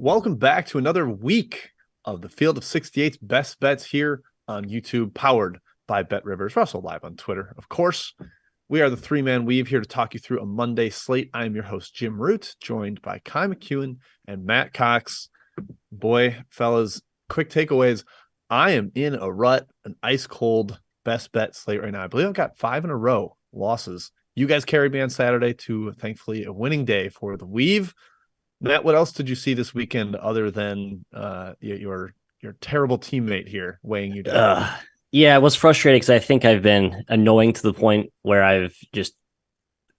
Welcome back to another week of the Field of 68's best bets here on YouTube, powered by BetRivers. We're also live on Twitter, of course. We are the three-man weave here to talk you through a Monday slate. I am your host, Jim Root, joined by Kai McEwen and Matt Cox. Boy, fellas, quick takeaways. I am in a rut, an ice-cold best bet slate right now. I believe I've got 5 in a row losses. You guys carried me on Saturday to, thankfully, a winning day for the weave. Matt, what else did you see this weekend other than your terrible teammate here weighing you down? Yeah, it was frustrating because I think I've been annoying to the point where I've just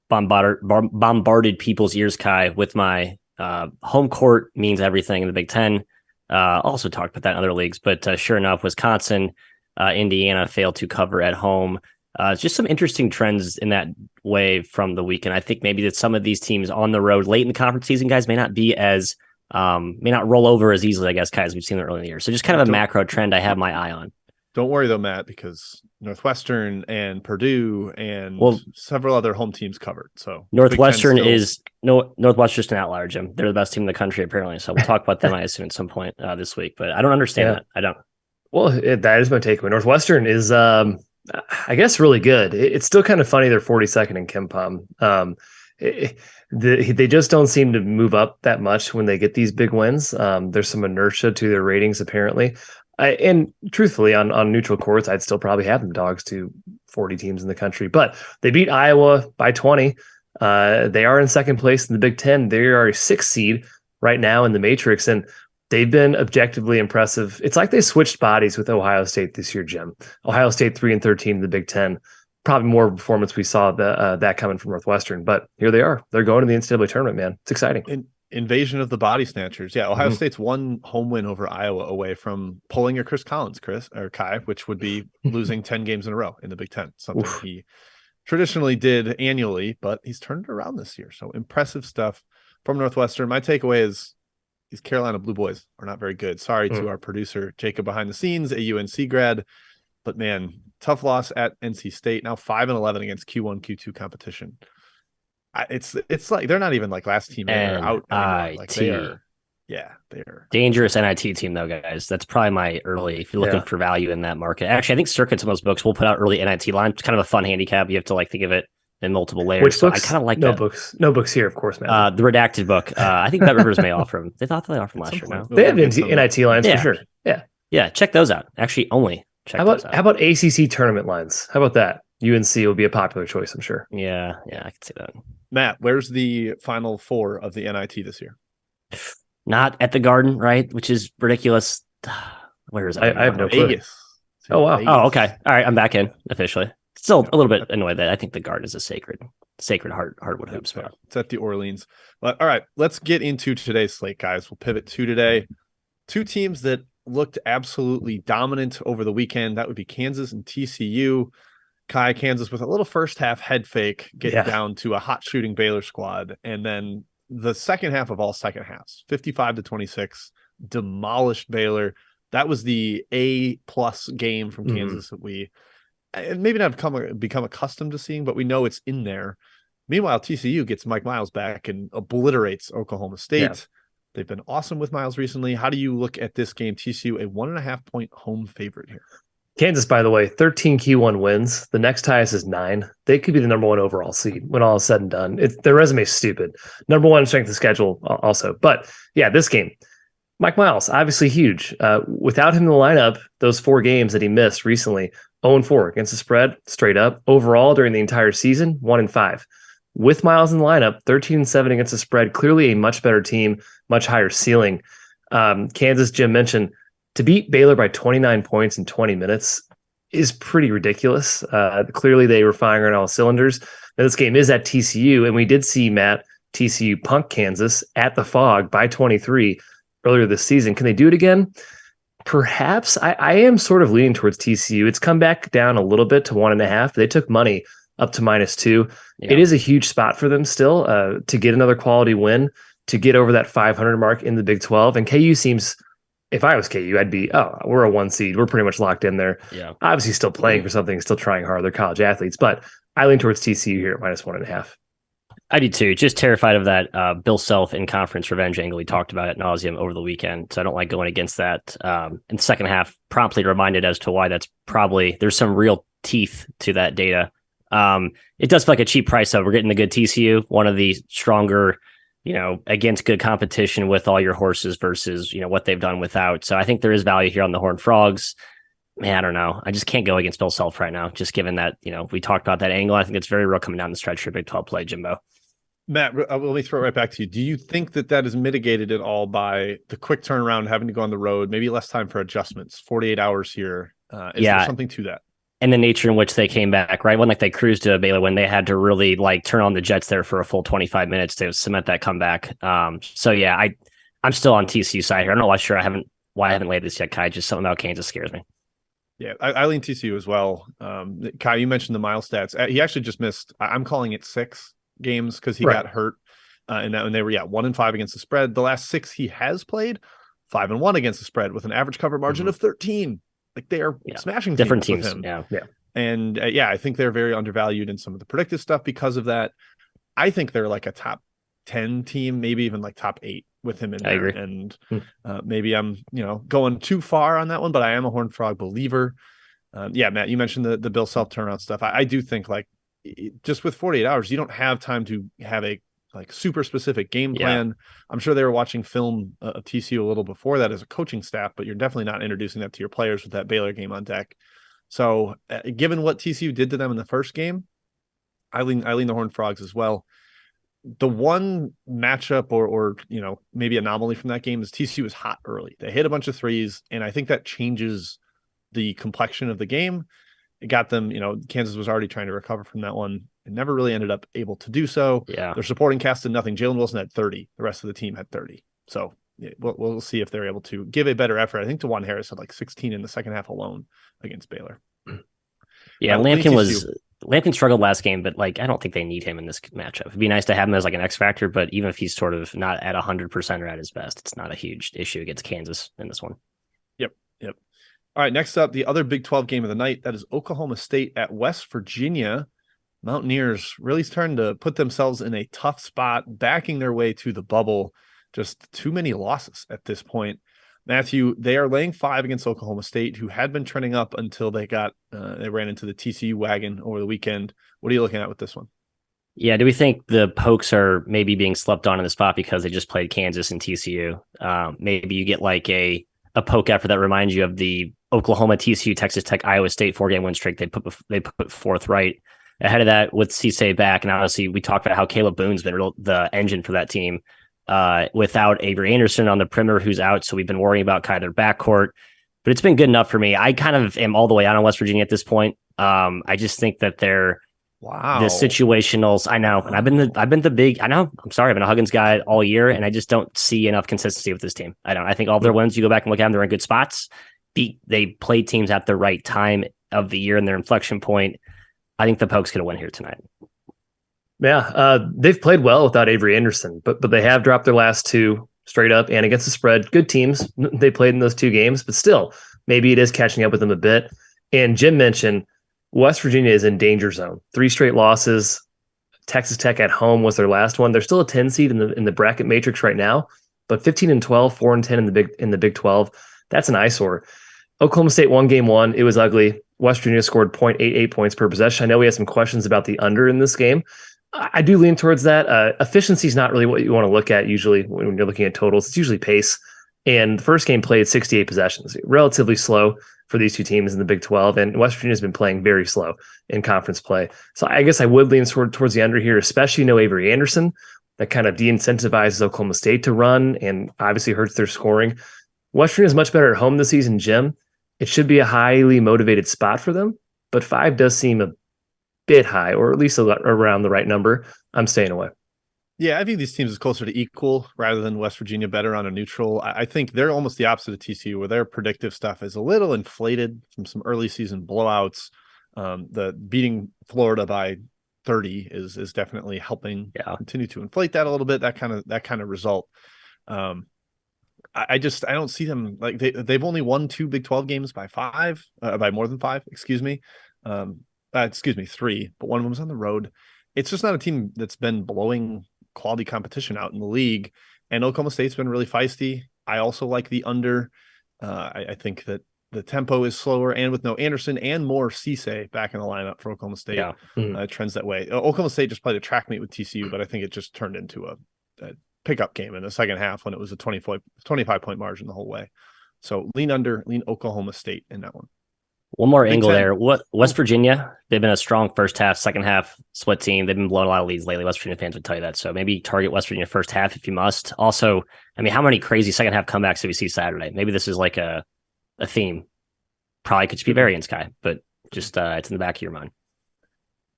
bombarded people's ears, Kai, with my home court means everything in the Big Ten. Also talked about that in other leagues, but sure enough, Wisconsin, Indiana failed to cover at home. Just some interesting trends in that way from the weekend. I think maybe that some of these teams on the road late in the conference season, guys, may not be as may not roll over as easily, I guess, Kai, as we've seen early in the year. So just kind of a macro trend I have my eye on. Don't worry though, Matt, because Northwestern and Purdue and several other home teams covered. So Northwestern is Northwestern's an outlier, Jim. They're the best team in the country, apparently. So we'll talk about them, I assume, at some point this week. But I don't understand that. I don't. Well, that is my takeaway. Northwestern is, I guess, really good. It's still kind of funny they're 42nd in KenPom. They just don't seem to move up that much when they get these big wins. There's some inertia to their ratings, apparently. And truthfully, on neutral courts, I'd still probably have them dogs to 40 teams in the country. But they beat Iowa by 20. They are in second place in the Big Ten. They are a 6th seed right now in the Matrix, and they've been objectively impressive. It's like they switched bodies with Ohio State this year, Jim. Ohio State 3-13 in the Big Ten. Probably more performance we saw that coming from Northwestern. But here they are. They're going to the NCAA tournament, man. It's exciting. Invasion of the body snatchers. Yeah, Ohio State's one home win over Iowa away from pulling a Chris Collins, Kai, which would be losing 10 games in a row in the Big Ten, something he traditionally did annually, but he's turned it around this year. So impressive stuff from Northwestern. My takeaway is these Carolina Blue Boys are not very good. Sorry to our producer, Jacob, behind the scenes, a UNC grad, but man, tough loss at NC State. Now 5-11 against Q1, Q2 competition. It's like they're not even like last team in or out anymore. Like they are dangerous NIT team though, guys. That's probably my early. If you're looking for value in that market, actually, I think Circuits in those books will put out early NIT line. It's kind of a fun handicap. You have to think of it in multiple layers. Which books? I kind of like no that. No books here, of course, man. The redacted book. I think BetRivers may offer them. They thought they offered them last year. Now they have NIT lines for sure. Yeah. Check those out. Actually, only check those out. How about ACC tournament lines? How about that? UNC will be a popular choice, I'm sure. Yeah, I can see that. Matt, where's the Final Four of the NIT this year? Not at the Garden, right? Which is ridiculous. Where is it? I have no clue. Vegas. Oh, wow. Vegas. Oh, okay. All right, I'm back in officially. Still a little bit annoyed that I think the Garden is a sacred hardwood hoop spot. It's at the Orleans. But all right, let's get into today's slate, guys. We'll pivot to today. 2 teams that looked absolutely dominant over the weekend. That would be Kansas and TCU. Kai, Kansas with a little first half head fake, getting down to a hot shooting Baylor squad. And then the second half of all second halves, 55-26, demolished Baylor. That was the A+ game from Kansas that we maybe not become accustomed to seeing, but we know it's in there. Meanwhile, TCU gets Mike Miles back and obliterates Oklahoma State. Yeah. They've been awesome with Miles recently. How do you look at this game? TCU, a 1.5 point home favorite here. Kansas, by the way, 13 Q1 wins. The next highest is 9. They could be the number 1 overall seed when all is said and done. Their resume is stupid. Number 1 strength of schedule also. But yeah, this game, Mike Miles, obviously huge. Without him in the lineup, those 4 games that he missed recently, 0-4 against the spread, straight up. Overall, during the entire season, 1-5. With Miles in the lineup, 13-7 against the spread. Clearly a much better team, much higher ceiling. Kansas, Jim mentioned, to beat Baylor by 29 points in 20 minutes is pretty ridiculous. Clearly, they were firing on all cylinders. Now, this game is at TCU, and we did see TCU punk Kansas at the Fog by 23 earlier this season. Can they do it again? Perhaps. I am sort of leaning towards TCU. It's come back down a little bit to 1.5. They took money up to -2. Yeah. It is a huge spot for them still to get another quality win, to get over that 500 mark in the Big 12. And KU seems... If I was KU, I'd be, we're a 1 seed. We're pretty much locked in there. Yeah. Obviously still playing for something, still trying hard. They're college athletes, but I lean towards TCU here at -1.5. I do too. Just terrified of that Bill Self in conference revenge angle. We talked about it ad nauseum over the weekend, so I don't like going against that. In the second half, promptly reminded as to why that's probably there's some real teeth to that data. It does feel like a cheap price though. We're getting the good TCU, one of the stronger, against good competition with all your horses versus what they've done without. So I think there is value here on the Horned Frogs. Man, I don't know. I just can't go against Bill Self right now, just given that, we talked about that angle. I think it's very real coming down the stretch for Big 12 play, Jimbo. Matt, let me throw it right back to you. Do you think that is mitigated at all by the quick turnaround, having to go on the road, maybe less time for adjustments, 48 hours here? Is there something to that? And the nature in which they came back, right? When they cruised to Baylor, when they had to really turn on the jets there for a full 25 minutes to cement that comeback. So yeah, I'm still on TCU side here. I'm not sure why I haven't laid this yet, Kai. Just something about Kansas scares me. Yeah, I lean TCU as well. Kai, you mentioned the Miles stats. He actually just missed, I'm calling it 6 games because he got hurt. And they were 1-5 against the spread. The last 6 he has played, 5-1 against the spread with an average cover margin of 13. Like they are smashing different teams with him. Yeah. And I think they're very undervalued in some of the predictive stuff because of that. I think they're like a top 10 team, maybe even like top 8 with him in there. I agree. And maybe I'm, going too far on that one, but I am a Horned Frog believer. Matt, you mentioned the Bill Self turnaround stuff. I do think just with 48 hours, you don't have time to have a super specific game plan. Yeah. I'm sure they were watching film of TCU a little before that as a coaching staff, but you're definitely not introducing that to your players with that Baylor game on deck. So given what TCU did to them in the first game, I lean the Horned Frogs as well. The one matchup or maybe anomaly from that game is TCU was hot early. They hit a bunch of threes, and I think that changes the complexion of the game. It got them, Kansas was already trying to recover from that one and never really ended up able to do so. Yeah. Their supporting cast did nothing. Jalen Wilson had 30. The rest of the team had 30. So we'll see if they're able to give a better effort. I think DeJuan Harris had 16 in the second half alone against Baylor. Yeah, Lampkin struggled last game, but I don't think they need him in this matchup. It'd be nice to have him as an X factor, but even if he's sort of not at 100% or at his best, it's not a huge issue against Kansas in this one. Yep. All right, next up, the other Big 12 game of the night, that is Oklahoma State at West Virginia. Mountaineers really starting to put themselves in a tough spot, backing their way to the bubble. Just too many losses at this point. Matthew, they are laying 5 against Oklahoma State, who had been trending up until they ran into the TCU wagon over the weekend. What are you looking at with this one? Yeah, do we think the Pokes are maybe being slept on in the spot because they just played Kansas and TCU? Maybe you get a poke effort that reminds you of the Oklahoma, TCU, Texas Tech, Iowa State 4-game win streak. They put fourth right ahead of that with Cisse back, and obviously we talked about how Caleb Boone's been the engine for that team. Without Avery Anderson on the perimeter, who's out, so we've been worrying about kind of their backcourt. But it's been good enough for me. I kind of am all the way out on West Virginia at this point. I just think that they're the situationals. I know, and I've been the big. I know. I'm sorry, I've been a Huggins guy all year, and I just don't see enough consistency with this team. I think all their wins, you go back and look at them, they're in good spots. They play teams at the right time of the year and their inflection point. I think the Pokes going to win here tonight. Yeah, they've played well without Avery Anderson, but they have dropped their last 2 straight up and against the spread. Good teams they played in those 2 games, but still, maybe it is catching up with them a bit. And Jim mentioned West Virginia is in danger zone. 3 straight losses. Texas Tech at home was their last one. They're still a 10 seed in the bracket matrix right now, but 15-12, 4-10 in the Big 12. That's an eyesore. Oklahoma State won game 1. It was ugly. West Virginia scored 0.88 points per possession. I know we had some questions about the under in this game. I do lean towards that. Efficiency is not really what you want to look at usually when you're looking at totals. It's usually pace. And the first game played 68 possessions, relatively slow for these 2 teams in the Big 12. And West Virginia has been playing very slow in conference play. So I guess I would lean towards the under here, especially no Avery Anderson. That kind of de-incentivizes Oklahoma State to run and obviously hurts their scoring. West Virginia is much better at home this season, Jim. It should be a highly motivated spot for them, but 5 does seem a bit high, or at least around the right number. I'm staying away. Yeah, I think these teams is closer to equal rather than West Virginia better on a neutral. I think they're almost the opposite of TCU, where their predictive stuff is a little inflated from some early season blowouts. The beating Florida by 30 is definitely helping continue to inflate that a little bit. That kind of result. I don't see them they've only won 2 Big 12 games by more than 5. Excuse me, 3, but one of them was on the road. it's just not a team that's been blowing quality competition out in the league. And Oklahoma State's been really feisty. I also like the under. I think that the tempo is slower, and with no Anderson and more Cisse back in the lineup for Oklahoma State, trends that way. Oklahoma State just played a track meet with TCU, but I think it just turned into a pickup game in the second half when it was a 25-point margin the whole way. So lean Oklahoma State in that one. One more angle there. West Virginia, they've been a strong first half, second half split team. They've been blowing a lot of leads lately. West Virginia fans would tell you that. So maybe target West Virginia first half if you must. Also, I mean, how many crazy second half comebacks did we see Saturday? Maybe this is like a theme. Probably could just be variance, Kai, but just it's in the back of your mind.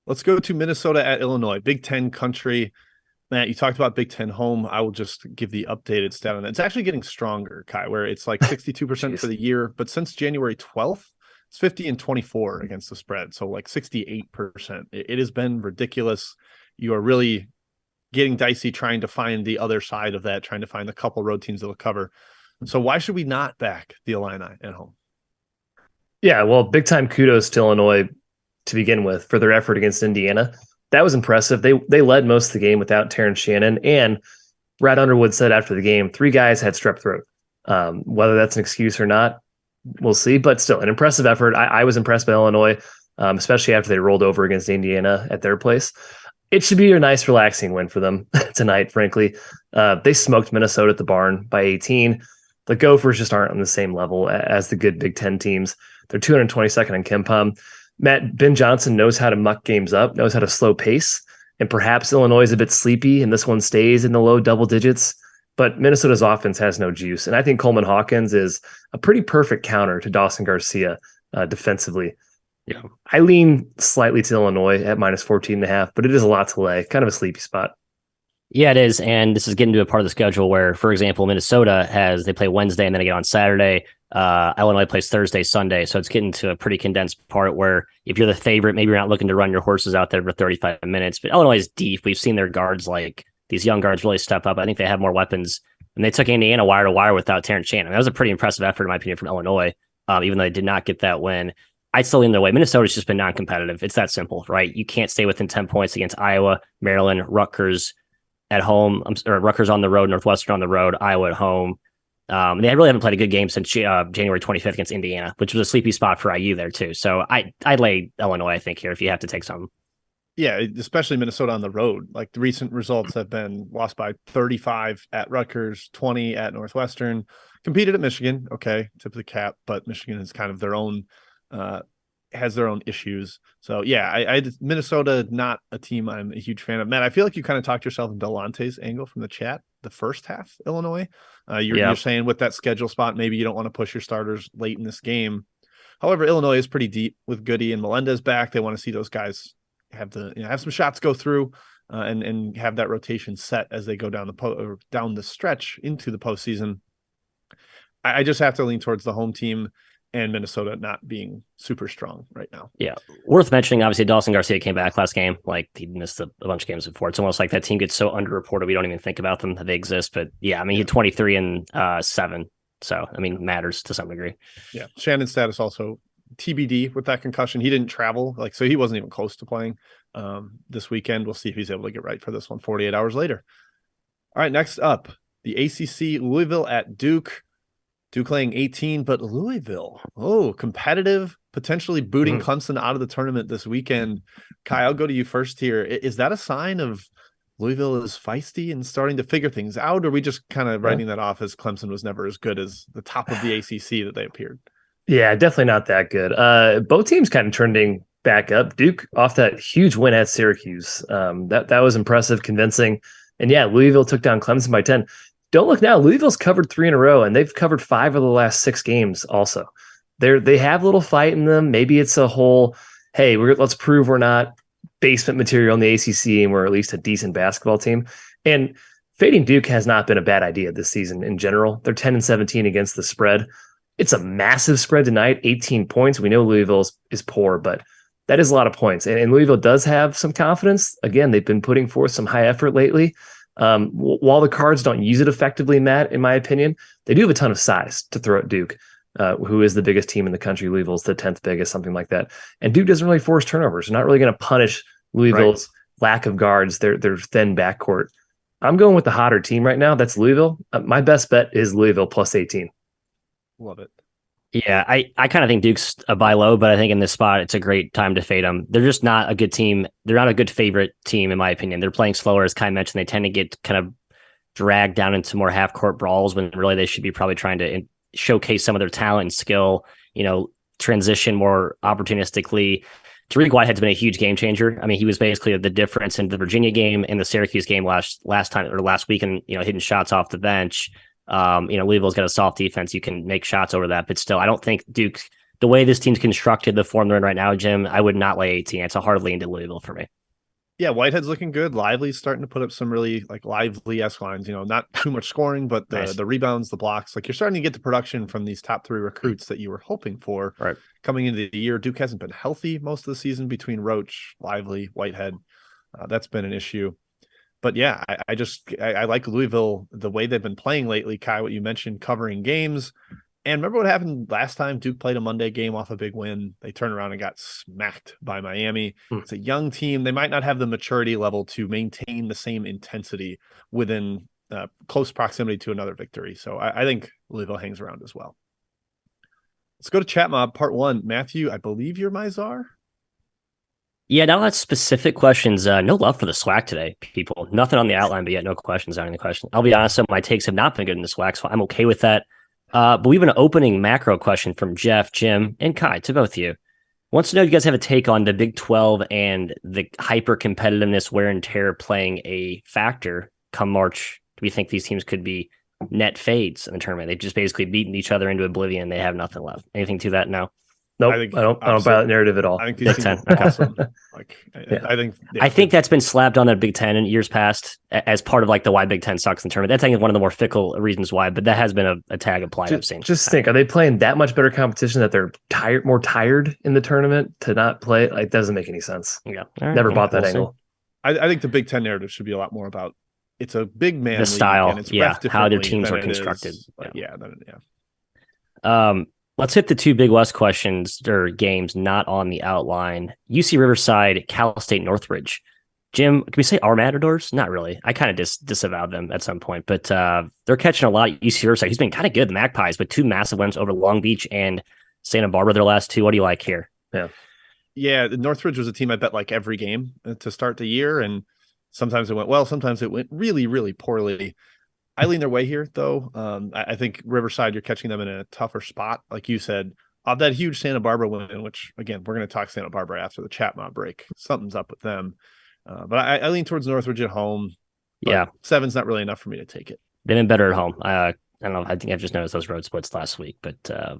Let's go to Minnesota at Illinois. Big Ten country. Matt, you talked about Big Ten home. I will just give the updated stat on that. It's actually getting stronger, Kai, where it's like 62% for the year. But since January 12th, it's 50-24 against the spread. So like 68%. It has been ridiculous. You are really getting dicey trying to find the other side of that, trying to find a couple road teams that will cover. So why should we not back the Illini at home? Yeah, well, big time kudos to Illinois to begin with for their effort against Indiana. That was impressive. They led most of the game without Terrence Shannon. And Brad Underwood said after the game, 3 guys had strep throat. Whether that's an excuse or not, we'll see. But still, an impressive effort. I was impressed by Illinois, especially after they rolled over against Indiana at their place. It should be a nice, relaxing win for them tonight, frankly. They smoked Minnesota at the barn by 18. The Gophers just aren't on the same level as the good Big Ten teams. They're 222nd in KenPom. Matt, Ben Johnson knows how to muck games up, knows how to slow pace, and perhaps Illinois is a bit sleepy and this one stays in the low double digits, but Minnesota's offense has no juice. And I think Coleman Hawkins is a pretty perfect counter to Dawson Garcia defensively. Yeah, I lean slightly to Illinois at minus 14.5, but it is a lot to lay, kind of a sleepy spot. Yeah, it is. And this is getting to a part of the schedule where, for example, Minnesota they play Wednesday and then they get on Saturday. Illinois plays Thursday, Sunday. So it's getting to a pretty condensed part where if you're the favorite, maybe you're not looking to run your horses out there for 35 minutes. But Illinois is deep. We've seen their guards, like these young guards, really step up. I think they have more weapons. And they took Indiana wire to wire without Terrence Shannon. That was a pretty impressive effort, in my opinion, from Illinois, even though they did not get that win. I'd still lean their way. Minnesota's just been non-competitive. It's that simple, right? You can't stay within 10 points against Iowa, Maryland, Rutgers at home, or Rutgers on the road, Northwestern on the road, Iowa at home. They really haven't played a good game since January 25th against Indiana, which was a sleepy spot for IU there too. So I'd lay Illinois, I think, here if you have to take some. Yeah, especially Minnesota on the road. Like the recent results have been lost by 35 at Rutgers, 20 at Northwestern, competed at Michigan. Okay, tip of the cap, but Michigan is kind of their own, has their own issues. So yeah, I Minnesota, not a team I'm a huge fan of. Matt, I feel like you kind of talked yourself into Delante's angle from the chat. The first half, Illinois, you're saying with that schedule spot, maybe you don't want to push your starters late in this game. However, Illinois is pretty deep with Goody and Melendez back. They want to see those guys have some shots go through and have that rotation set as they go down down the stretch into the postseason. I just have to lean towards the home team and Minnesota not being super strong right now. Yeah. Worth mentioning, obviously, Dawson Garcia came back last game. Like, he missed a bunch of games before. It's almost like that team gets so underreported, we don't even think about them, that they exist. But yeah, I mean, he had 23 and 7. So, I mean, matters to some degree. Yeah. Shannon's status also TBD with that concussion. He didn't travel, so he wasn't even close to playing this weekend. We'll see if he's able to get right for this one 48 hours later. All right, next up, the ACC, Louisville at Duke. Duke laying 18, but Louisville, competitive, potentially booting Clemson out of the tournament this weekend. Kai, I'll go to you first here. Is that a sign of Louisville is feisty and starting to figure things out, or are we just kind of writing that off as Clemson was never as good as the top of the ACC that they appeared? Yeah, definitely not that good. Both teams kind of trending back up. Duke off that huge win at Syracuse. That was impressive, convincing. And yeah, Louisville took down Clemson by 10. Don't look now. Louisville's covered 3 in a row, and they've covered 5 of the last 6 games also. They have a little fight in them. Maybe it's a whole, hey, let's prove we're not basement material in the ACC and we're at least a decent basketball team. And fading Duke has not been a bad idea this season in general. They're 10-17 against the spread. It's a massive spread tonight, 18 points. We know Louisville is poor, but that is a lot of points. And Louisville does have some confidence. Again, they've been putting forth some high effort lately. While the Cards don't use it effectively, Matt, in my opinion, they do have a ton of size to throw at Duke, who is the biggest team in the country. Louisville's the 10th biggest, something like that. And Duke doesn't really force turnovers. They're not really going to punish Louisville's lack of guards, their thin backcourt. I'm going with the hotter team right now. That's Louisville. My best bet is Louisville plus 18. Love it. Yeah, I kind of think Duke's a buy low, but I think in this spot, it's a great time to fade them. They're just not a good team. They're not a good favorite team, in my opinion. They're playing slower, as Kai mentioned. They tend to get kind of dragged down into more half-court brawls when really they should be probably trying to showcase some of their talent and skill, transition more opportunistically. Tariq Whitehead's been a huge game changer. I mean, he was basically the difference in the Virginia game and the Syracuse game last week, and hitting shots off the bench. Louisville's got a soft defense. You can make shots over that, but still, I don't think Duke, the way this team's constructed, the form they're in right now, Jim, I would not lay 18. It's a hard lean to Louisville for me. Yeah, Whitehead's looking good. Lively's starting to put up some really lively-esque lines. Not too much scoring, but the rebounds, the blocks. You're starting to get the production from these top 3 recruits that you were hoping for coming into the year. Duke hasn't been healthy most of the season between Roach, Lively, Whitehead. That's been an issue. But yeah, I like Louisville, the way they've been playing lately. Kai, what you mentioned, covering games. And remember what happened last time Duke played a Monday game off a big win? They turned around and got smacked by Miami. It's a young team. They might not have the maturity level to maintain the same intensity within close proximity to another victory. So I think Louisville hangs around as well. Let's go to Chat Mob Part 1. Matthew, I believe you're my czar. Yeah, now that's specific questions. No love for the SWAC today, people. Nothing on the outline, but yet no questions on any question. I'll be honest, my takes have not been good in the SWAC, so I'm okay with that. But we have an opening macro question from Jeff, Jim, and Kai, to both of you. Wants to know if you guys have a take on the Big 12 and the hyper competitiveness, wear and tear playing a factor come March. Do we think these teams could be net fades in the tournament? They've just basically beaten each other into oblivion. They have nothing left. Anything to that? No. Nope, I don't buy that narrative at all. I think Big 10. Awesome. I think that's been slapped on that Big 10 in years past as part of the why Big 10 sucks in the tournament. That's I think one of the more fickle reasons why, but that has been a tag applied. I've seen. Just think, are they playing that much better competition that they're more tired in the tournament to not play? It doesn't make any sense. Yeah, never bought that angle. I think the Big 10 narrative should be a lot more about it's a big man the style, and it's how their teams are constructed. Let's hit the 2 Big West questions or games not on the outline. UC Riverside, Cal State Northridge. Jim, can we say our Matadors? Not really. I kind of disavowed them at some point, but they're catching a lot. UC Riverside, he's been kind of good, the Magpies, but 2 massive wins over Long Beach and Santa Barbara their last 2. What do you like here? Yeah, Northridge was a team I bet every game to start the year, and sometimes it went well, sometimes it went really, really poorly. I lean their way here, though. I think Riverside, you're catching them in a tougher spot. Like you said, of that huge Santa Barbara win, which, again, we're going to talk Santa Barbara after the Chat Mob break. Something's up with them. But I lean towards Northridge at home. Yeah. 7's not really enough for me to take it. They've been better at home. I don't know. I think I've just noticed those road splits last week. But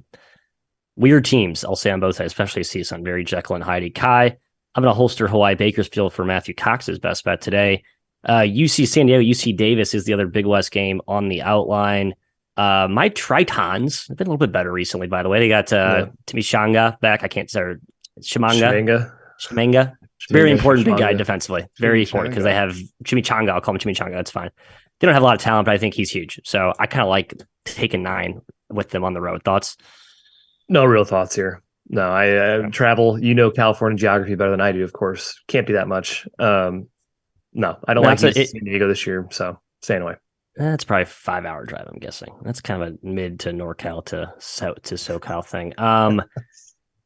weird teams, I'll say on both sides, especially CSUN. Very Jekyll and Hyde. Kai, I'm going to holster Hawaii Bakersfield for Matthew Cox's best bet today. UC San Diego, UC Davis is the other Big West game on the outline. My Tritons have been a little bit better recently, by the way. They got Chimichanga back. I can't say Shimanga. Very important big guy defensively. Very important because they have Chimichanga. I'll call him Chimichanga. That's fine. They don't have a lot of talent, but I think he's huge. So I kind of like taking 9 with them on the road. Thoughts? No real thoughts here. No, I travel. California geography better than I do, of course. Can't do that much. No, I don't like San Diego this year, so staying away. That's probably a 5-hour drive, I'm guessing. That's kind of a mid to NorCal to SoCal thing.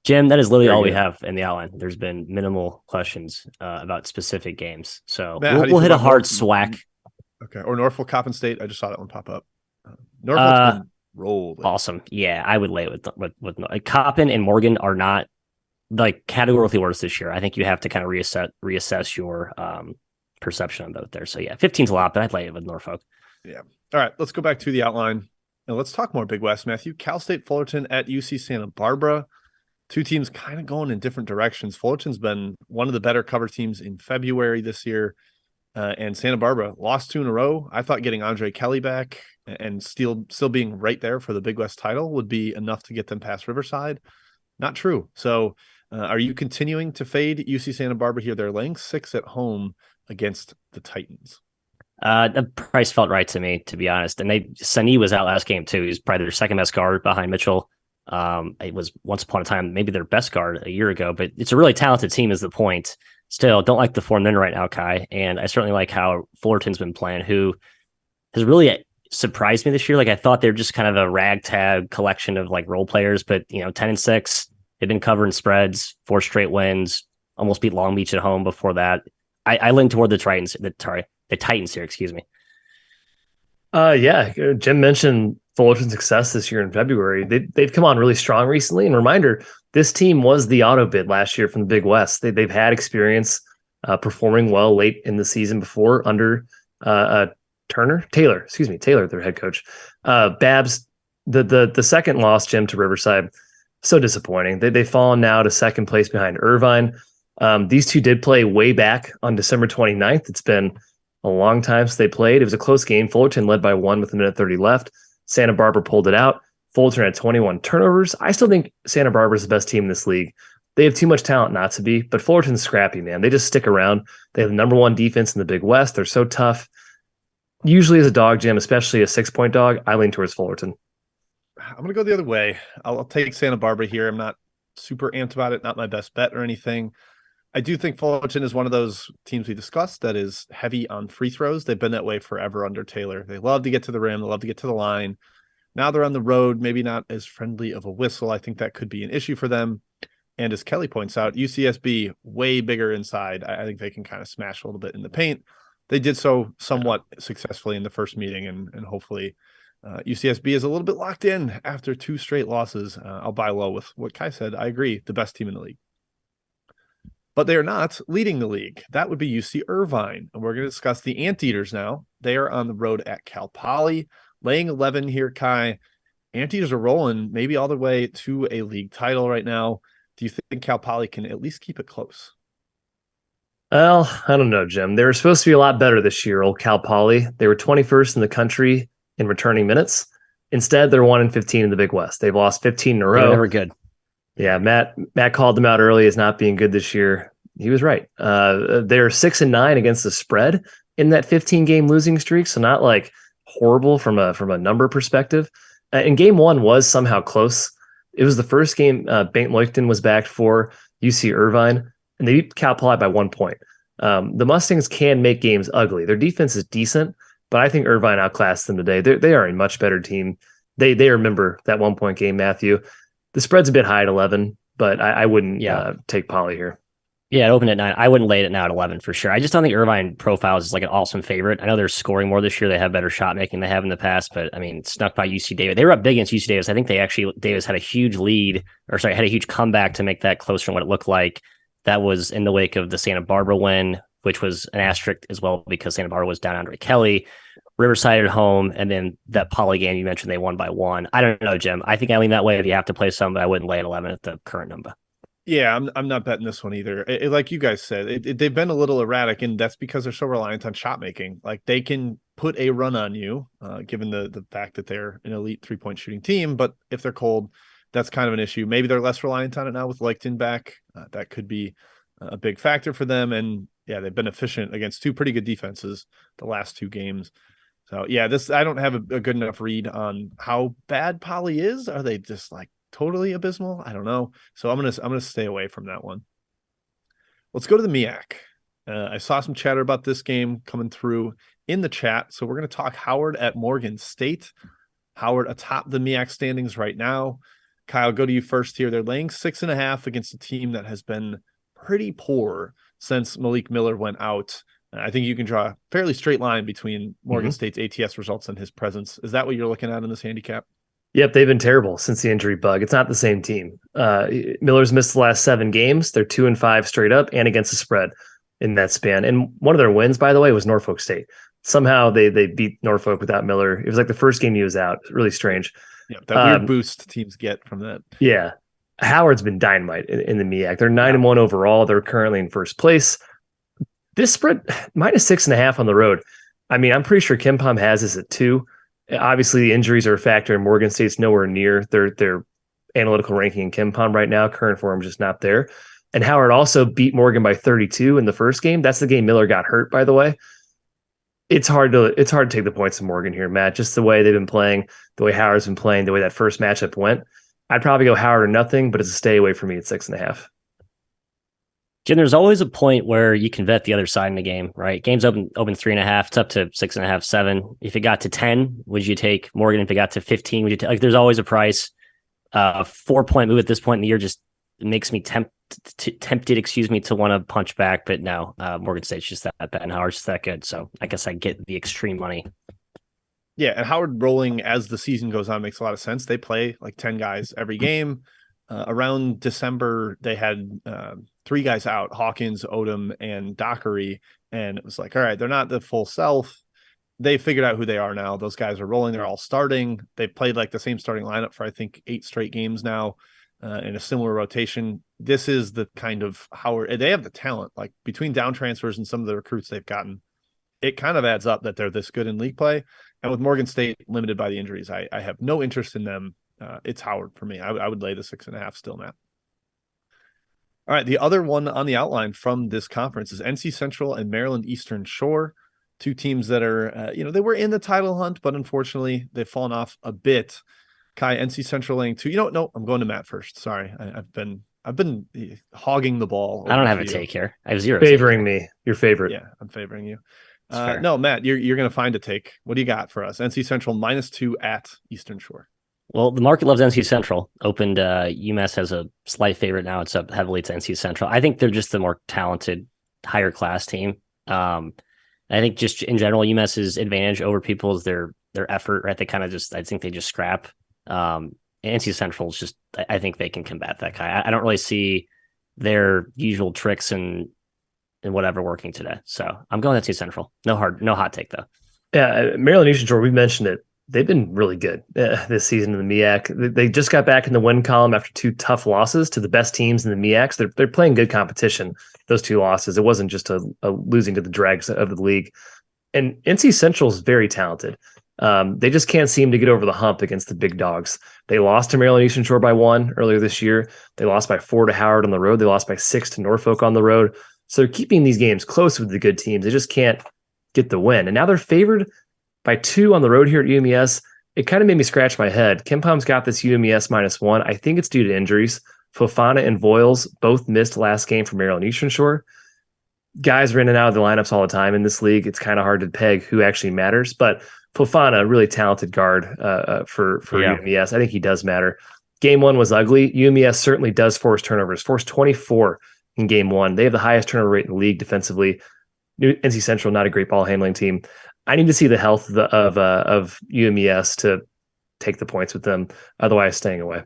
Jim, that is literally all we have in the outline. There's been minimal questions about specific games. So Matt, we'll hit a hard SWAC. Okay, or Norfolk, Coppin State. I just saw that one pop up. Norfolk's been rolled. Awesome. Yeah, I would lay it with Coppin and Morgan are not categorically worse this year. I think you have to kind of reassess your perception on both there. So yeah, 15's a lot, but I'd lay it with Norfolk. Yeah. All right, let's go back to the outline. Now let's talk more Big West, Matthew. Cal State Fullerton at UC Santa Barbara. 2 teams kind of going in different directions. Fullerton's been one of the better cover teams in February this year. And Santa Barbara lost 2 in a row. I thought getting Andre Kelly back and still being right there for the Big West title would be enough to get them past Riverside. Not true. So are you continuing to fade UC Santa Barbara here? They're laying 6 at home against the Titans. The price felt right to me, to be honest. And Sunny was out last game too. He's probably their second best guard behind Mitchell. It was once upon a time maybe their best guard a year ago, but it's a really talented team is the point. still don't like the form they're in right now, Kai. And I certainly like how Fullerton's been playing, who has really surprised me this year. Like I thought they're just kind of a ragtag collection of like role players, but 10-6, they've been covering spreads, 4 straight wins, almost beat Long Beach at home before that. I lean toward the Titans here, excuse me. Yeah, Jim mentioned Fullerton's success this year in February. They've come on really strong recently. And reminder, this team was the auto bid last year from the Big West. They've had experience performing well late in the season before under Taylor, their head coach. Babs, the second loss, Jim, to Riverside, so disappointing. They've fallen now to second place behind Irvine. These two did play way back on December 29th. It's been a long time since they played. It was a close game. Fullerton led by 1 with a minute 30 left. Santa Barbara pulled it out. Fullerton had 21 turnovers. I still think Santa Barbara is the best team in this league. They have too much talent not to be, but Fullerton's scrappy, man. They just stick around. They have the number 1 defense in the Big West. They're so tough. Usually as a dog, Jim, especially a 6-point dog, I lean towards Fullerton. I'm going to go the other way. I'll take Santa Barbara here. I'm not super amped about it. Not my best bet or anything. I do think Fullerton is one of those teams we discussed that is heavy on free throws. They've been that way forever under Taylor. They love to get to the rim. They love to get to the line. Now they're on the road, maybe not as friendly of a whistle. I think that could be an issue for them. And as Kelly points out, UCSB way bigger inside. I think they can kind of smash a little bit in the paint. They did so somewhat successfully in the first meeting, and hopefully UCSB is a little bit locked in after 2 straight losses. I'll buy low with what Kai said. I agree, the best team in the league. But they are not leading the league. That would be UC Irvine. And we're going to discuss the Anteaters now. They are on the road at Cal Poly, laying 11 here, Kai. Anteaters are rolling maybe all the way to a league title right now. Do you think Cal Poly can at least keep it close? Well, I don't know, Jim. They were supposed to be a lot better this year, old Cal Poly. They were 21st in the country in returning minutes. Instead, they're 1-15 in the Big West. They've lost 15 in a row. They're never good. Yeah, Matt called them out early as not being good this year. He was right. They're 6-9 against the spread in that 15-game losing streak, so not like horrible from a number perspective. And game 1 was somehow close. It was the first game Baint Leuchten was backed for UC Irvine, and they beat Cal Poly by 1 point. The Mustangs can make games ugly. Their defense is decent, but I think Irvine outclassed them today. They are a much better team. They remember that 1 point game, Matthew. The spread's a bit high at 11, but I wouldn't take Poly here. Yeah, it opened at 9. I wouldn't lay it now at 11 for sure. I just don't think Irvine profiles is like an awesome favorite. I know they're scoring more this year. They have better shot making than they have in the past, but I mean, snuck by UC Davis. They were up big against UC Davis. I think Davis had a huge had a huge comeback to make that closer than what it looked like. That was in the wake of the Santa Barbara win, which was an asterisk as well because Santa Barbara was down Andre Kelly. Riverside at home, and then that Poly game you mentioned, they won by 1. I don't know, Jim. I think I lean that way if you have to play some, but I wouldn't lay at 11 at the current number. Yeah, I'm not betting this one either. Like you guys said, they've been a little erratic, and that's because they're so reliant on shot making. Like they can put a run on you, given the fact that they're an elite 3-point shooting team. But if they're cold, that's kind of an issue. Maybe they're less reliant on it now with Leuchten back. That could be a big factor for them. And yeah, they've been efficient against 2 pretty good defenses the last 2 games. So yeah, I don't have a good enough read on how bad Poly is. Are they just like totally abysmal? I don't know. So I'm gonna stay away from that one. Let's go to the MEAC. I saw some chatter about this game coming through in the chat. So we're gonna talk Howard at Morgan State. Howard atop the MEAC standings right now. Kyle, go to you first here. They're laying 6.5 against a team that has been pretty poor since Malik Miller went out. I think you can draw a fairly straight line between Morgan State's ATS results and his presence. Is that what you're looking at in this handicap? Yep, they've been terrible since the injury bug. It's not the same team. Miller's missed the last 7 games. They're 2-5 straight up and against the spread in that span. And one of their wins, by the way, was Norfolk State. Somehow they beat Norfolk without Miller. It was like the first game he was out. Really strange. Yeah, that weird boost teams get from that. Yeah. Howard's been dynamite in the MEAC. They're 9-1 overall. They're currently in first place. This spread, -6.5 on the road. I mean, I'm pretty sure KenPom has this at 2. Obviously, the injuries are a factor, and Morgan State's nowhere near their analytical ranking in KenPom right now. Current form just not there. And Howard also beat Morgan by 32 in the first game. That's the game Miller got hurt, by the way. It's hard to take the points of Morgan here, Matt. Just the way they've been playing, the way Howard's been playing, the way that first matchup went. I'd probably go Howard or nothing, but it's a stay away from me at 6.5. Jim, there's always a point where you can bet the other side in the game, right? Game's open 3.5. It's up to 6.5, 7. If it got to 10, would you take Morgan? If it got to 15, would you take? Like, there's always a price. 4-point move at this point in the year just makes me tempted, to want to punch back. But no, Morgan State's just that bad, and Howard's just that good. So I guess I get the extreme money. Yeah, and Howard rolling as the season goes on makes a lot of sense. They play like 10 guys every game. Around December, they had 3 guys out, Hawkins, Odom, and Dockery. And it was like, all right, they're not the full self. They figured out who they are now. Those guys are rolling. They're all starting. They played like the same starting lineup for, I think, 8 straight games now in a similar rotation. This is the kind of Howard. They have the talent, like between down transfers and some of the recruits they've gotten. It kind of adds up that they're this good in league play. And with Morgan State limited by the injuries, I have no interest in them. It's Howard for me. I would lay the 6.5 still, Matt. All right. The other one on the outline from this conference is NC Central and Maryland Eastern Shore, 2 teams that are, they were in the title hunt, but unfortunately they've fallen off a bit. Kai, NC Central laying 2. No, I'm going to Matt first. Sorry. I've been hogging the ball. I don't have a take here. I have 0. Favoring me, your favorite. Yeah, I'm favoring you. No, Matt, you're going to find a take. What do you got for us? NC Central -2 at Eastern Shore. Well, the market loves NC Central. Opened UMass as a slight favorite. Now it's up heavily to NC Central. I think they're just the more talented, higher class team. I think just in general, UMass's advantage over people is their effort, right? They kind of I think they just scrap. NC Central is just, I think they can combat that guy. I don't really see their usual tricks and whatever working today. So I'm going NC Central. No hot take though. Yeah, Maryland Eastern Shore, we mentioned it. They've been really good this season in the MEAC. They just got back in the win column after 2 tough losses to the best teams in the MEACs. They're playing good competition, those 2 losses. It wasn't just a losing to the dregs of the league. And NC Central is very talented. They just can't seem to get over the hump against the big dogs. They lost to Maryland Eastern Shore by 1 earlier this year. They lost by 4 to Howard on the road. They lost by 6 to Norfolk on the road. So they're keeping these games close with the good teams. They just can't get the win. And now they're favored by 2 on the road here at UMES. It kind of made me scratch my head. KenPom's got this UMES -1. I think it's due to injuries. Fofana and Voiles both missed last game for Maryland Eastern Shore. Guys are in and out of the lineups all the time in this league. It's kind of hard to peg who actually matters. But Fofana, a really talented guard for UMES. I think he does matter. Game 1 was ugly. UMES certainly does force turnovers. Forced 24 in game 1. They have the highest turnover rate in the league defensively. NC Central, not a great ball handling team. I need to see the health of UMES to take the points with them. Otherwise, staying away.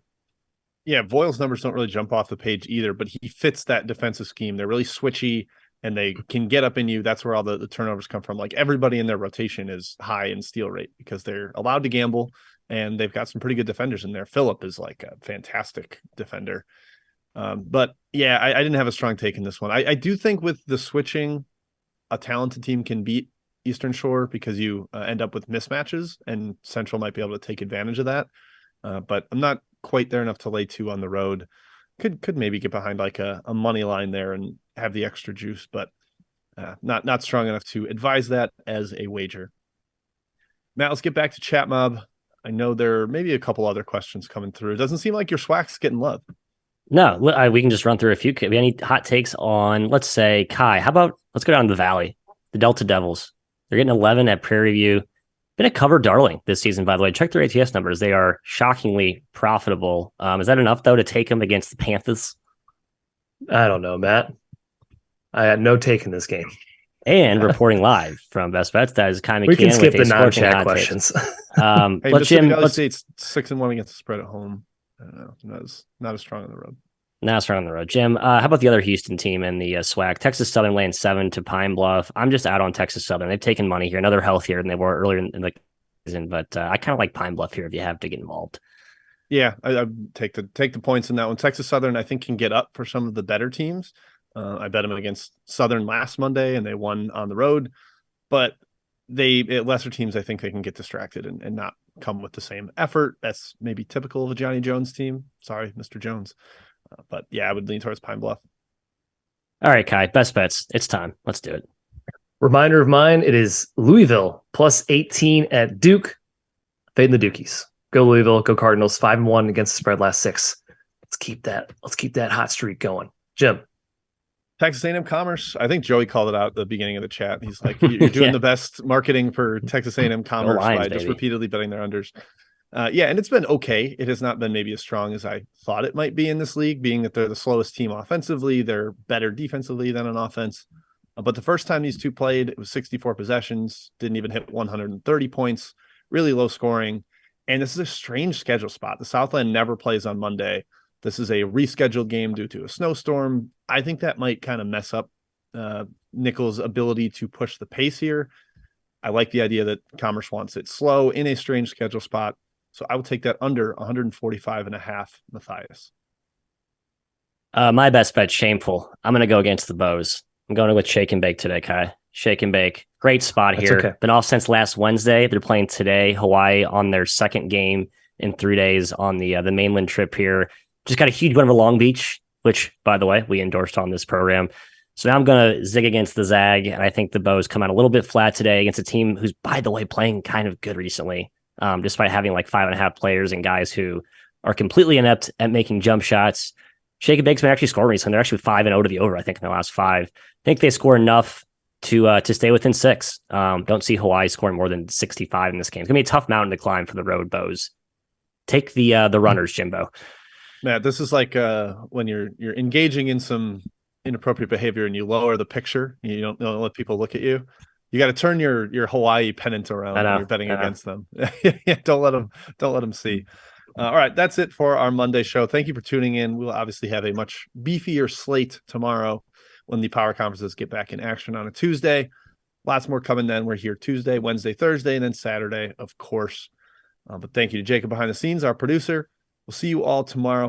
Yeah, Voiles' numbers don't really jump off the page either, but he fits that defensive scheme. They're really switchy, and they can get up in you. That's where all the turnovers come from. Like, everybody in their rotation is high in steal rate because they're allowed to gamble, and they've got some pretty good defenders in there. Phillip is like a fantastic defender. But yeah, I didn't have a strong take in this one. I do think with the switching, a talented team can beat Eastern Shore because you end up with mismatches, and Central might be able to take advantage of that. But I'm not quite there enough to lay 2 on the road. Could maybe get behind like a money line there and have the extra juice, but not strong enough to advise that as a wager. Matt, let's get back to Chat Mob. I know there may be a couple other questions coming through. It doesn't seem like your swag's getting love. No, we can just run through a few. Do you have any hot takes on, let's say, Kai? How about, let's go down to the Valley, the Delta Devils. They're getting 11 at Prairie View. Been a cover darling this season, by the way. Check their ATS numbers. They are shockingly profitable. Is that enough, though, to take them against the Panthers? I don't know, Matt. I had no take in this game. And reporting live from Best Bets, that is Kai McKeon. We can skip the non-chat questions. Hey, let's Jim. Valley State's 6-1 against the spread at home. I don't know. Not as strong on the road. Not strong on the road. Jim, how about the other Houston team and the swag? Texas Southern laying 7 to Pine Bluff. I'm just out on Texas Southern. They've taken money here, another healthier than they were earlier in the season, but I kind of like Pine Bluff here if you have to get involved. Yeah, I take the points in that one. Texas Southern, I think, can get up for some of the better teams. I bet them against Southern last Monday, and they won on the road. But lesser teams, I think they can get distracted and not come with the same effort. That's maybe typical of a Johnny Jones team. Sorry, Mr. Jones. But yeah, I would lean towards Pine Bluff. All right, Kai, Best Bets. It's time. Let's do it. Reminder of mine, it is Louisville plus 18 at Duke. Fading the Dukies. Go Louisville, go Cardinals. 5-1 against the spread last 6. Let's keep that hot streak going. Jim. Texas A&M Commerce. I think Joey called it out at the beginning of the chat. He's like, "You're doing the best marketing for Texas A&M Commerce Lions, by just baby. repeatedly betting their unders." Yeah, and it's been okay. It has not been maybe as strong as I thought it might be in this league, being that they're the slowest team offensively. They're better defensively than on offense. But the first time these two played, it was 64 possessions, didn't even hit 130 points, really low scoring. And this is a strange schedule spot. The Southland never plays on Monday. This is a rescheduled game due to a snowstorm. I think that might kind of mess up Nichols' ability to push the pace here. I like the idea that Commerce wants it slow in a strange schedule spot. So I would take that under 145.5, Matthias. My best bet, shameful. I'm going to go against the Bows. I'm going with Shake and Bake today, Kai. Shake and Bake. Great spot here. Okay. Been off since last Wednesday. They're playing today, Hawaii, on their second game in 3 days on the mainland trip here. Just got a huge win over Long Beach, which, by the way, we endorsed on this program. So now I'm going to zig against the zag, and I think the Bows come out a little bit flat today against a team who's, by the way, playing kind of good recently, despite having like 5.5 players and guys who are completely inept at making jump shots. Shake and Bake's been actually scoring recently. They're actually 5-0 to the over, I think, in the last 5. I think they score enough to stay within 6. Don't see Hawaii scoring more than 65 in this game. It's going to be a tough mountain to climb for the road Bows. Take the runners, Jimbo. Matt, this is like when you're engaging in some inappropriate behavior and you lower the picture, you don't let people look at you. You got to turn your Hawaii pennant around when you're betting against them. Yeah, don't let them see. All right, that's it for our Monday show. Thank you for tuning in. We'll obviously have a much beefier slate tomorrow when the power conferences get back in action on a Tuesday. Lots more coming then. We're here Tuesday, Wednesday, Thursday, and then Saturday, of course. But thank you to Jacob behind the scenes, our producer. We'll see you all tomorrow.